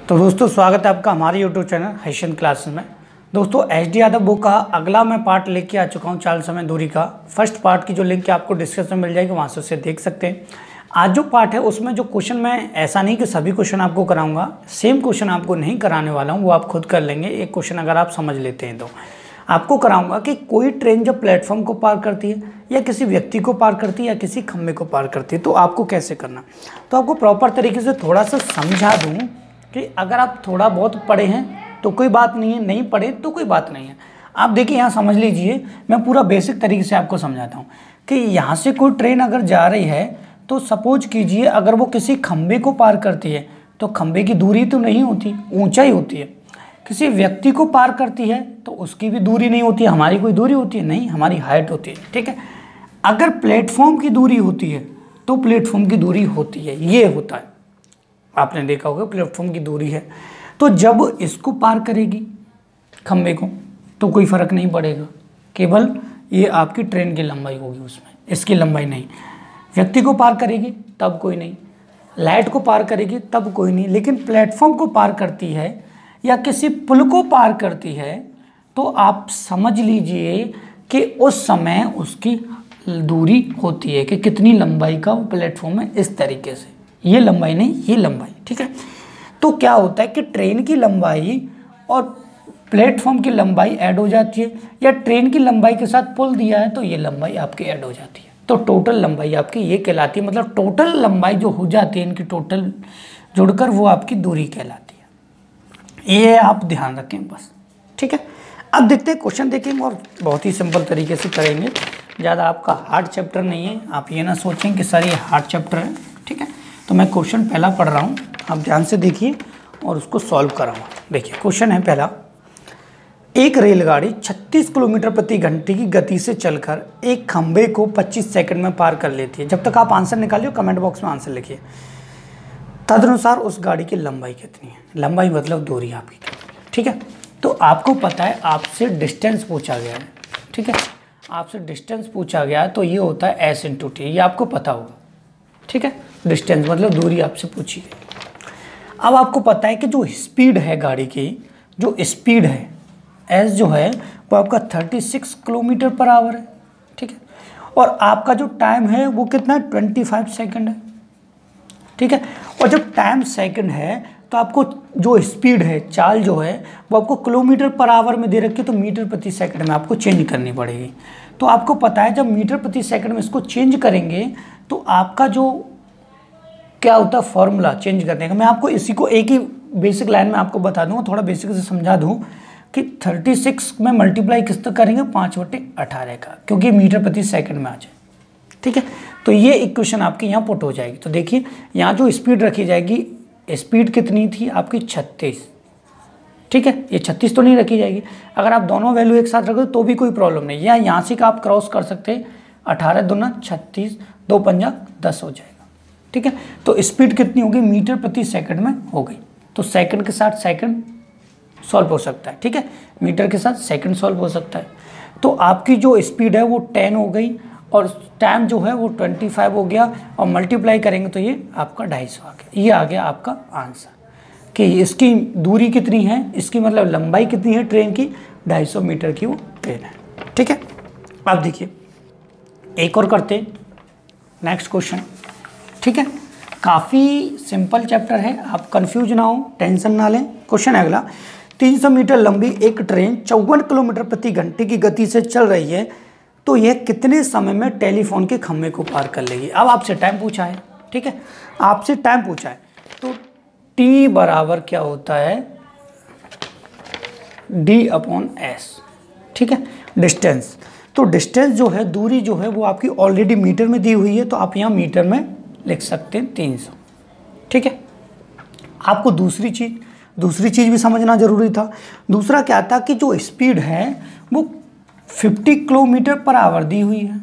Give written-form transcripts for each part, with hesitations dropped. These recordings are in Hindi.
तो दोस्तों स्वागत है आपका हमारे यूट्यूब चैनल हैशन क्लासेस में। दोस्तों एच.डी. यादव बुक का अगला मैं पार्ट लेके आ चुका हूँ, चाल समय दूरी का। फर्स्ट पार्ट की जो लिंक है आपको डिस्क्रिप्शन में मिल जाएगी, वहाँ से उसे देख सकते हैं। आज जो पार्ट है उसमें जो क्वेश्चन, मैं ऐसा नहीं कि सभी क्वेश्चन आपको कराऊंगा, सेम क्वेश्चन आपको नहीं कराने वाला हूँ, वो आप खुद कर लेंगे। एक क्वेश्चन अगर आप समझ लेते हैं तो आपको कराऊंगा कि कोई ट्रेन जब प्लेटफॉर्म को पार करती है या किसी व्यक्ति को पार करती है या किसी खंभे को पार करती है तो आपको कैसे करना। तो आपको प्रॉपर तरीके से थोड़ा सा समझा दूँ कि अगर आप थोड़ा बहुत पढ़े हैं तो कोई बात नहीं है, नहीं पढ़े तो कोई बात नहीं है। आप देखिए यहाँ समझ लीजिए, मैं पूरा बेसिक तरीके से आपको समझाता हूँ कि यहाँ से कोई ट्रेन अगर जा रही है तो सपोज कीजिए अगर वो किसी खंभे को पार करती है तो खंभे की दूरी तो नहीं होती, ऊंचाई होती है। किसी व्यक्ति को पार करती है तो उसकी भी दूरी नहीं होती है, हमारी कोई दूरी होती है नहीं, हमारी हाइट होती है। ठीक है, अगर प्लेटफॉर्म की दूरी होती है तो प्लेटफॉर्म की दूरी होती है, ये होता है। आपने देखा होगा प्लेटफॉर्म की दूरी है, तो जब इसको पार करेगी खंभे को तो कोई फ़र्क नहीं पड़ेगा, केवल ये आपकी ट्रेन की लंबाई होगी, उसमें इसकी लंबाई नहीं। व्यक्ति को पार करेगी तब कोई नहीं, लाइट को पार करेगी तब कोई नहीं, लेकिन प्लेटफॉर्म को पार करती है या किसी पुल को पार करती है तो आप समझ लीजिए कि उस समय उसकी दूरी होती है कि कितनी लंबाई का वो प्लेटफॉर्म है, इस तरीके से। ये लंबाई नहीं, ये लंबाई। ठीक है, तो क्या होता है कि ट्रेन की लंबाई और प्लेटफॉर्म की लंबाई ऐड हो जाती है, या ट्रेन की लंबाई के साथ पुल दिया है तो ये लंबाई आपकी ऐड हो जाती है, तो टोटल लंबाई आपकी ये कहलाती है। मतलब टोटल लंबाई जो हो जाती है इनकी टोटल जुड़कर वो आपकी दूरी कहलाती है। ये आप ध्यान रखें बस। ठीक है, अब देखते हैं क्वेश्चन देखेंगे और बहुत ही सिंपल तरीके से करेंगे, ज़्यादा आपका हार्ड चैप्टर नहीं है। आप ये ना सोचें कि सर ये हार्ड चैप्टर है। ठीक है, तो मैं क्वेश्चन पहला पढ़ रहा हूँ, आप ध्यान से देखिए और उसको सॉल्व कराऊंगा। देखिए क्वेश्चन है पहला, एक रेलगाड़ी 36 किलोमीटर प्रति घंटे की गति से चलकर एक खंभे को 25 सेकंड में पार कर लेती है। जब तक आप आंसर निकालिए कमेंट बॉक्स में आंसर लिखिए। तदनुसार उस गाड़ी की लंबाई कितनी है? लंबाई मतलब दूरी आपकी कितनी है। ठीक है, तो आपको पता है आपसे डिस्टेंस पूछा गया है। ठीक है, आपसे डिस्टेंस पूछा गया है तो ये होता है s × t, ये आपको पता होगा। ठीक है, डिस्टेंस मतलब दूरी आपसे पूछी गई। अब आपको पता है कि जो स्पीड है गाड़ी की, जो स्पीड है एस जो है वो आपका 36 किलोमीटर पर आवर है। ठीक है, और आपका जो टाइम है वो कितना है? 25 सेकंड है। ठीक है, और जब टाइम सेकंड है तो आपको जो स्पीड है, चाल जो है वो आपको किलोमीटर पर आवर में दे रखी है, तो मीटर प्रति सेकंड में आपको चेंज करनी पड़ेगी। तो आपको पता है जब मीटर प्रति सेकंड में इसको चेंज करेंगे तो आपका जो क्या होता है फॉर्मूला चेंज करने का, मैं आपको इसी को एक ही बेसिक लाइन में आपको बता दूंगा, थोड़ा बेसिक से समझा दूं कि 36 में मल्टीप्लाई किस तक करेंगे? 5/18 का, क्योंकि मीटर प्रति सेकंड में आ जाए। ठीक है, तो ये इक्वेशन आपकी यहाँ पुट हो जाएगी। तो देखिए यहाँ जो स्पीड रखी जाएगी, स्पीड कितनी थी आपकी? 36। ठीक है, ये 36 तो नहीं रखी जाएगी। अगर आप दोनों वैल्यू एक साथ रखो तो भी कोई प्रॉब्लम नहीं, या यहाँ से का आप क्रॉस कर सकते हैं। 18 दूना 36, 2 पंजा 10 हो जाएगा। ठीक है, तो स्पीड कितनी होगी? मीटर प्रति सेकंड में हो गई, तो सेकंड के साथ सेकंड सॉल्व हो सकता है। ठीक है, मीटर के साथ सेकंड सॉल्व हो सकता है। तो आपकी जो स्पीड है वो 10 हो गई और टाइम जो है वो 25 हो गया, और मल्टीप्लाई करेंगे तो ये आपका 250 आ गया। ये आ गया आपका आंसर कि इसकी दूरी कितनी है, इसकी मतलब लंबाई कितनी है ट्रेन की? 250 मीटर की वो ट्रेन है। ठीक है, अब देखिए एक और करते हैं, नेक्स्ट क्वेश्चन। ठीक है, काफ़ी सिंपल चैप्टर है, आप कंफ्यूज ना हो, टेंशन ना लें। क्वेश्चन है अगला, 300 मीटर लंबी एक ट्रेन 54 किलोमीटर प्रति घंटे की गति से चल रही है, तो यह कितने समय में टेलीफोन के खंभे को पार कर लेगी? अब आपसे टाइम पूछा है। ठीक है, आपसे टाइम पूछा है तो t बराबर क्या होता है? d/s। ठीक है, डिस्टेंस, तो डिस्टेंस जो है, दूरी जो है वो आपकी ऑलरेडी मीटर में दी हुई है, तो आप यहाँ मीटर में लिख सकते हैं 300। ठीक है, आपको दूसरी चीज़ भी समझना जरूरी था। दूसरा क्या था कि जो स्पीड है वो 50 किलोमीटर पर आवर दी हुई है।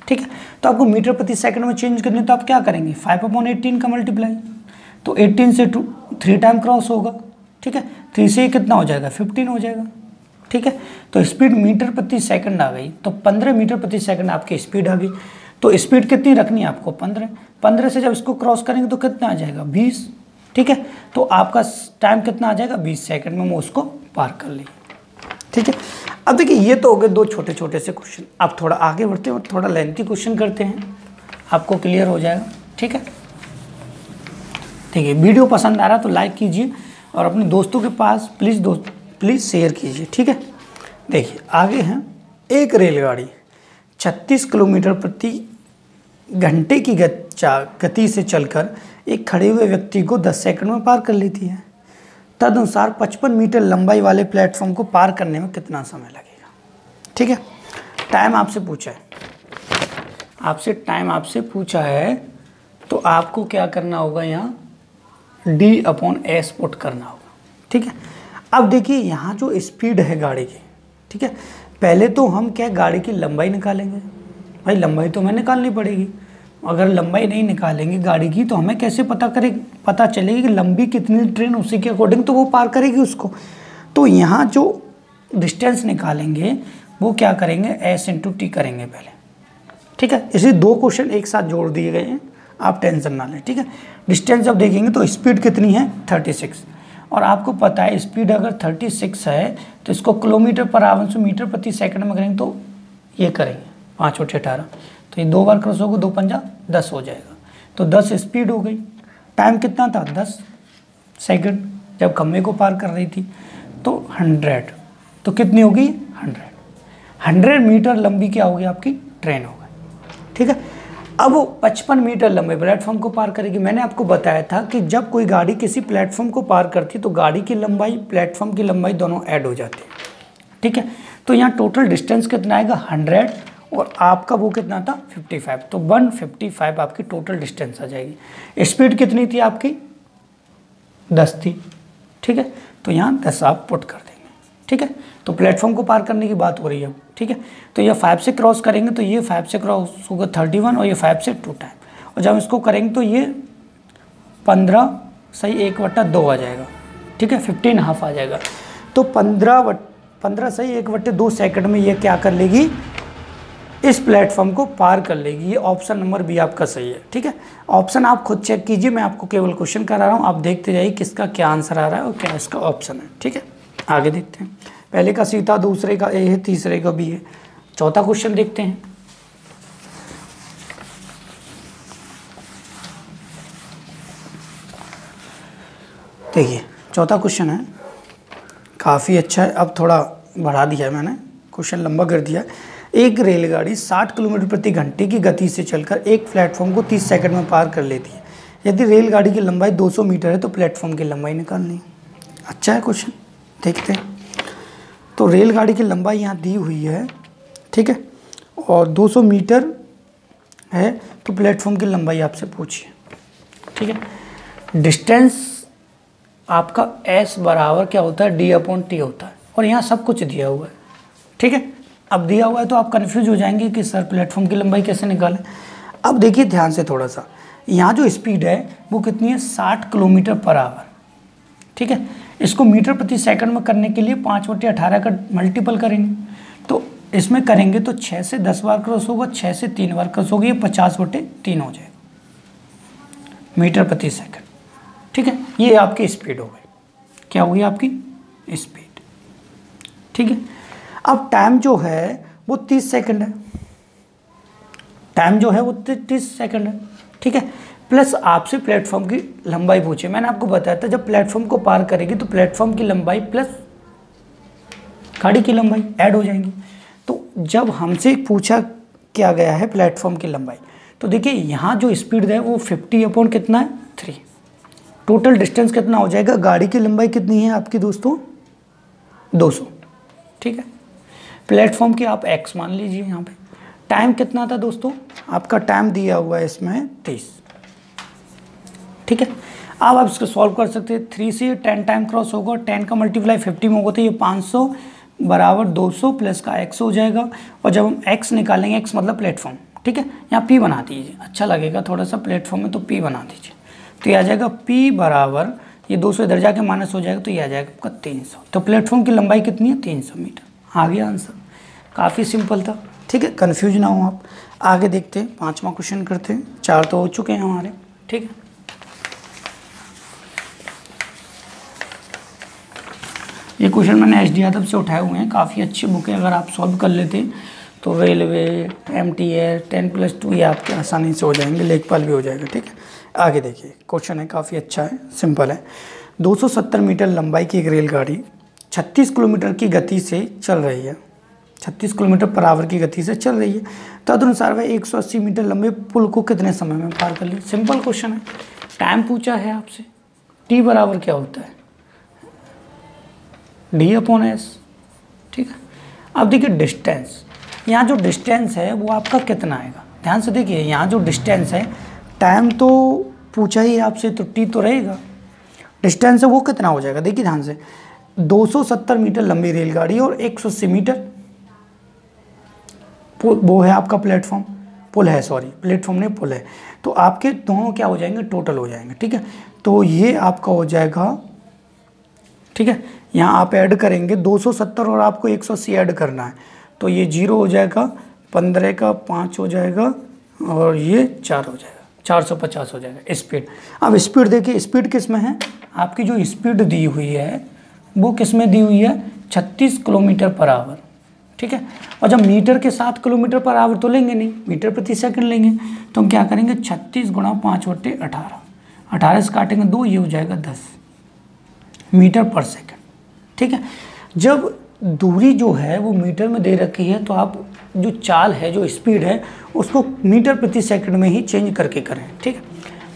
ठीक है, तो आपको मीटर प्रति सेकंड में चेंज करनी है, तो आप क्या करेंगे? 5/18 का मल्टीप्लाई, तो 18 से 3 टाइम क्रॉस होगा। ठीक है, 3 से कितना हो जाएगा? 15 हो जाएगा। ठीक है, तो स्पीड मीटर प्रति सेकंड आ गई, तो 15 मीटर प्रति सेकंड आपकी स्पीड आ गई। तो स्पीड कितनी रखनी है आपको? 15 से जब इसको क्रॉस करेंगे तो कितना आ जाएगा? 20। ठीक है। तो आपका टाइम कितना आ जाएगा, 20 सेकंड में वो उसको पार कर लेगी, ठीक है। अब देखिए ये तो हो गए दो छोटे छोटे से क्वेश्चन। अब थोड़ा आगे बढ़ते हैं और थोड़ा लेंथी क्वेश्चन करते हैं, आपको क्लियर हो जाएगा, ठीक है। देखिए वीडियो पसंद आ रहा तो लाइक कीजिए और अपने दोस्तों के पास प्लीज़ शेयर कीजिए, ठीक है। देखिए आगे हैं, एक रेलगाड़ी 36 किलोमीटर प्रति घंटे की गति से चलकर एक खड़े हुए व्यक्ति को 10 सेकंड में पार कर लेती है। तदनुसार 55 मीटर लंबाई वाले प्लेटफॉर्म को पार करने में कितना समय लगेगा, ठीक है। टाइम आपसे पूछा है, तो आपको क्या करना होगा, यहाँ D/S पुट करना होगा, ठीक है। अब देखिए यहाँ जो स्पीड है गाड़ी की, ठीक है, पहले तो हम क्या गाड़ी की लंबाई निकालेंगे। भाई लंबाई तो हमें निकालनी पड़ेगी, अगर लंबाई नहीं निकालेंगे गाड़ी की तो हमें कैसे पता चलेगी कि लंबी कितनी ट्रेन, उसी के अकॉर्डिंग तो वो पार करेगी उसको। तो यहाँ जो डिस्टेंस निकालेंगे वो क्या करेंगे, S/T करेंगे पहले, ठीक है। इसलिए दो क्वेश्चन एक साथ जोड़ दिए गए हैं, आप टेंशन ना लें, ठीक है। डिस्टेंस जब देखेंगे तो स्पीड कितनी है 36, और आपको पता है स्पीड अगर 36 है तो इसको किलोमीटर पर आवर से मीटर प्रति सेकंड में करेंगे तो ये करेंगे 5/18, तो ये 2 बार क्रॉस होगा, 2 पंजा 10 हो जाएगा, तो 10 स्पीड हो गई। टाइम कितना था 10 सेकंड जब खम्भे को पार कर रही थी, तो 100, तो कितनी होगी 100 मीटर लंबी क्या होगी आपकी ट्रेन हो गई, ठीक है। अब वो 55 मीटर लंबे प्लेटफॉर्म को पार करेगी। मैंने आपको बताया था कि जब कोई गाड़ी किसी प्लेटफॉर्म को पार करती है तो गाड़ी की लंबाई प्लेटफॉर्म की लंबाई दोनों ऐड हो जाती है, ठीक है। तो यहाँ टोटल डिस्टेंस कितना आएगा 100 और आपका वो कितना था 55, तो 155 आपकी टोटल डिस्टेंस आ जाएगी। स्पीड कितनी थी आपकी 10 थी, ठीक है, तो यहाँ 10 आप पुट कर देंगे, ठीक है। तो प्लेटफॉर्म को पार करने की बात हो रही है, ठीक है। तो ये 5 से क्रॉस करेंगे तो ये 5 से क्रॉस होगा 31 और ये 5 से 2 टाइम, और जब इसको करेंगे तो ये 15 सही 1/2 आ जाएगा, ठीक है, 15.5 आ जाएगा। तो 15 सही 1/2 सेकंड में ये क्या कर लेगी, इस प्लेटफॉर्म को पार कर लेगी। ये ऑप्शन नंबर बी आपका सही है, ठीक है। ऑप्शन आप खुद चेक कीजिए, मैं आपको केवल क्वेश्चन करा रहा हूँ, आप देखते जाइए किसका क्या आंसर आ रहा है और क्या इसका ऑप्शन है, ठीक है। आगे देखते हैं, पहले का सी था, दूसरे का ए है, तीसरे का बी है। चौथा क्वेश्चन देखते हैं। देखिए चौथा क्वेश्चन है, काफ़ी अच्छा है, अब थोड़ा बढ़ा दिया है मैंने, क्वेश्चन लंबा कर दिया है। एक रेलगाड़ी 60 किलोमीटर प्रति घंटे की गति से चलकर एक प्लेटफॉर्म को 30 सेकंड में पार कर लेती है। यदि रेलगाड़ी की लंबाई 200 मीटर है तो प्लेटफॉर्म की लंबाई निकालनी। अच्छा है क्वेश्चन, देखते हैं। तो रेलगाड़ी की लंबाई यहाँ दी हुई है, ठीक है, और 200 मीटर है तो प्लेटफॉर्म की लंबाई आपसे पूछिए, ठीक है। डिस्टेंस आपका S बराबर क्या होता है D/T होता है, और यहाँ सब कुछ दिया हुआ है, ठीक है। अब दिया हुआ है तो आप कंफ्यूज हो जाएंगे कि सर प्लेटफॉर्म की लंबाई कैसे निकालें। अब देखिए ध्यान से थोड़ा सा, यहाँ जो स्पीड है वो कितनी है 60 किलोमीटर पर आवर, ठीक है। इसको मीटर प्रति सेकंड में करने के लिए 5/18 का मल्टीपल करेंगे, तो इसमें करेंगे तो 6 से 10 बार क्रॉस होगा, 6 से 3 बार क्रॉस होगी, ये 50/3 हो जाएगा मीटर प्रति सेकंड, ठीक है। ये आपकी स्पीड हो गई, क्या हुई आपकी स्पीड, ठीक है। अब टाइम जो है वो 30 सेकंड है, टाइम जो है वो 30 सेकंड है, ठीक है। प्लस आपसे प्लेटफॉर्म की लंबाई पूछे। मैंने आपको बताया था जब प्लेटफॉर्म को पार करेगी तो प्लेटफॉर्म की लंबाई प्लस गाड़ी की लंबाई ऐड हो जाएंगी। तो जब हमसे पूछा क्या गया है प्लेटफॉर्म की लंबाई, तो देखिए यहाँ जो स्पीड है वो 50 कितना है 3, टोटल डिस्टेंस कितना हो जाएगा, गाड़ी की लंबाई कितनी है आपकी दोस्तों 200, ठीक है। प्लेटफॉर्म की आप x मान लीजिए, यहाँ पे टाइम कितना था दोस्तों, आपका टाइम दिया हुआ है इसमें 30, ठीक है। अब आप इसको सॉल्व कर सकते हैं, 3 से 10 टाइम क्रॉस होगा, 10 का मल्टीप्लाई 50 में होगा तो ये 500 बराबर 200 प्लस का x हो जाएगा, और जब हम x निकालेंगे, x मतलब प्लेटफॉर्म, ठीक है, यहाँ p बना दीजिए, अच्छा लगेगा थोड़ा सा प्लेटफॉर्म में, तो p बना दीजिए, तो ये आ जाएगा p बराबर, ये 200 इधर जाके माइनस हो जाएगा तो ये आ जाएगा आपका 300। तो प्लेटफॉर्म की लंबाई कितनी है 300 मीटर, आ गया आंसर, काफ़ी सिंपल था, ठीक है, कन्फ्यूज ना हो आप। आगे देखते हैं, 5वां क्वेश्चन करते हैं, 4 तो हो चुके हैं हमारे, ठीक है। ये क्वेश्चन मैंने एच डी यादव से उठाए हुए हैं, काफ़ी अच्छी बुक है। अगर आप सॉल्व कर लेते तो रेलवे, MTS, 10+2 ये आपके आसानी से हो जाएंगे, लेखपाल भी हो जाएगा। ठीक है, आगे देखिए क्वेश्चन है, काफ़ी अच्छा है, सिंपल है। 270 मीटर लंबाई की एक रेलगाड़ी 36 किलोमीटर की गति से चल रही है, 36 किलोमीटर पर आवर की गति से चल रही है। तदनुसार वह 180 मीटर लंबे पुल को कितने समय में पार कर ली। सिंपल क्वेश्चन है, टाइम पूछा है आपसे, टी बराबर क्या होता है, D/S। ठीक है, अब देखिए डिस्टेंस, यहाँ जो डिस्टेंस है वो आपका कितना आएगा, ध्यान से देखिए। यहाँ जो डिस्टेंस है, टाइम तो पूछा ही आपसे, तो टी तो रहेगा, डिस्टेंस है वो कितना हो जाएगा। देखिए ध्यान से, 270 मीटर लंबी रेलगाड़ी और 180 मीटर वो है आपका प्लेटफॉर्म, पुल है, सॉरी प्लेटफॉर्म नहीं पुल है। तो आपके दोनों क्या हो जाएंगे, टोटल हो जाएंगे। ठीक है, तो ये आपका हो जाएगा। ठीक है, यहाँ आप ऐड करेंगे 270 और आपको 180 ऐड करना है, तो ये 0 हो जाएगा, 15 का 5 हो जाएगा और ये 4 हो जाएगा, 450 हो जाएगा स्पीड। अब स्पीड देखिए, स्पीड किस में है, आपकी जो स्पीड दी हुई है वो किस में दी हुई है, 36 किलोमीटर पर आवर। ठीक है, और जब मीटर के 7 किलोमीटर पर आवर तो लेंगे नहीं, मीटर प्रति सेकंड लेंगे, तो हम क्या करेंगे 36 गुणा 5/18, 18 से काटेंगे 2, ये हो जाएगा 10 मीटर पर सेकंड। ठीक है, जब दूरी जो है वो मीटर में दे रखी है, तो आप जो चाल है, जो स्पीड है, उसको मीटर प्रति सेकंड में ही चेंज करके करें। ठीक है,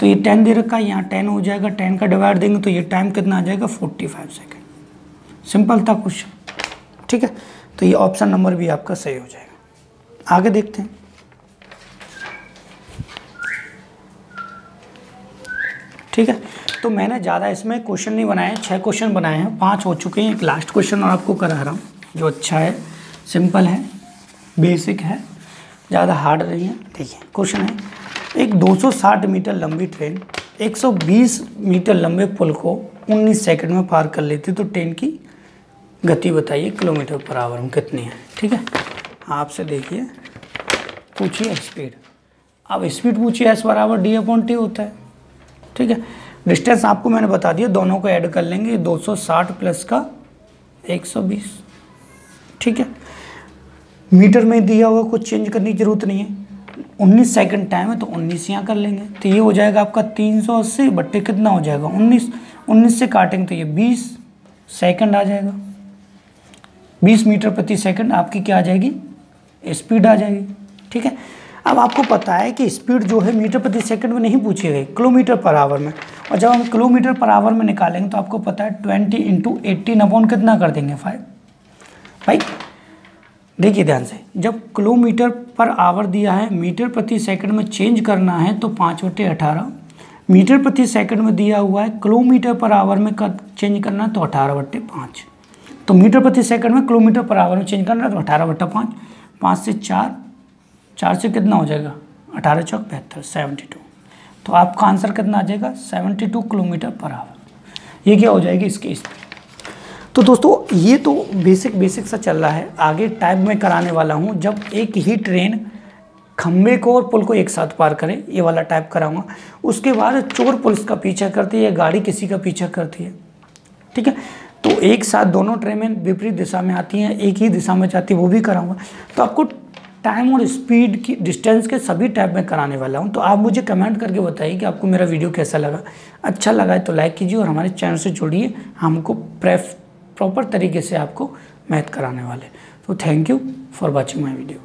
तो ये 10 दे रखा है, यहाँ 10 हो जाएगा, 10 का डिवाइड देंगे तो ये टाइम कितना आ जाएगा, 45 सेकंड। सिंपल था क्वेश्चन। ठीक है, तो ये ऑप्शन नंबर भी आपका सही हो जाएगा। आगे देखते हैं। ठीक है, तो मैंने ज़्यादा इसमें क्वेश्चन नहीं बनाए हैं, 6 क्वेश्चन बनाए हैं, 5 हो चुके हैं, एक लास्ट क्वेश्चन और आपको करा रहा हूँ जो अच्छा है, सिंपल है, बेसिक है, ज़्यादा हार्ड नहीं है। देखिए क्वेश्चन है, एक 260 मीटर लंबी ट्रेन 120 मीटर लंबे पुल को 19 सेकंड में पार कर लेती, तो ट्रेन की गति बताइए किलोमीटर पर आवर में कितनी है। ठीक है, आपसे देखिए पूछिए स्पीड, अब स्पीड पूछिए S बराबर D/T होता है। ठीक है, डिस्टेंस आपको मैंने बता दिया, दोनों को ऐड कर लेंगे, 260 प्लस का 120। ठीक है, मीटर में दिया हुआ, कुछ चेंज करने की जरूरत नहीं है। 19 सेकंड टाइम है तो 19 यहाँ कर लेंगे, तो ये हो जाएगा आपका 380 बट्टे कितना हो जाएगा 19, 19 से काटेंगे तो ये 20 सेकंड आ जाएगा, 20 मीटर प्रति सेकंड आपकी क्या आ जाएगी, स्पीड आ जाएगी। ठीक है, अब आपको पता है कि स्पीड जो है मीटर प्रति सेकंड में नहीं पूछी गई, किलोमीटर पर आवर में, और जब हम किलोमीटर पर आवर में निकालेंगे तो आपको पता है 20 × 18 कितना कर देंगे 5। भाई देखिए ध्यान से, जब किलोमीटर पर आवर दिया है, मीटर प्रति सेकंड में चेंज करना है तो 5/18, मीटर प्रति सेकंड में दिया हुआ है, किलोमीटर पर आवर में चेंज करना है तो 18/5। तो मीटर प्रति सेकंड में किलोमीटर पर आवर में चेंज करना है तो 18/5, 5 से 4 से कितना हो जाएगा 18 × 4 = 72, 72। तो आपका आंसर कितना आ जाएगा 72 किलोमीटर पर आवर। ये क्या हो जाएगी इसकी स्पीड। तो दोस्तों ये तो बेसिक सा चल रहा है, आगे टाइप में कराने वाला हूँ जब एक ही ट्रेन खंबे को और पुल को एक साथ पार करे, ये वाला टाइप कराऊंगा। उसके बाद चोर पुलिस का पीछा करती है, गाड़ी किसी का पीछा करती है। ठीक है, तो एक साथ दोनों ट्रेनें विपरीत दिशा में आती हैं, एक ही दिशा में जाती है, वो भी कराऊंगा। तो आपको टाइम और स्पीड की, डिस्टेंस के सभी टाइप में कराने वाला हूं। तो आप मुझे कमेंट करके बताइए कि आपको मेरा वीडियो कैसा लगा। अच्छा लगा है तो लाइक कीजिए और हमारे चैनल से जुड़िए, हमको प्रॉपर तरीके से आपको मैथ कराने वाले। तो thank you for watching my video.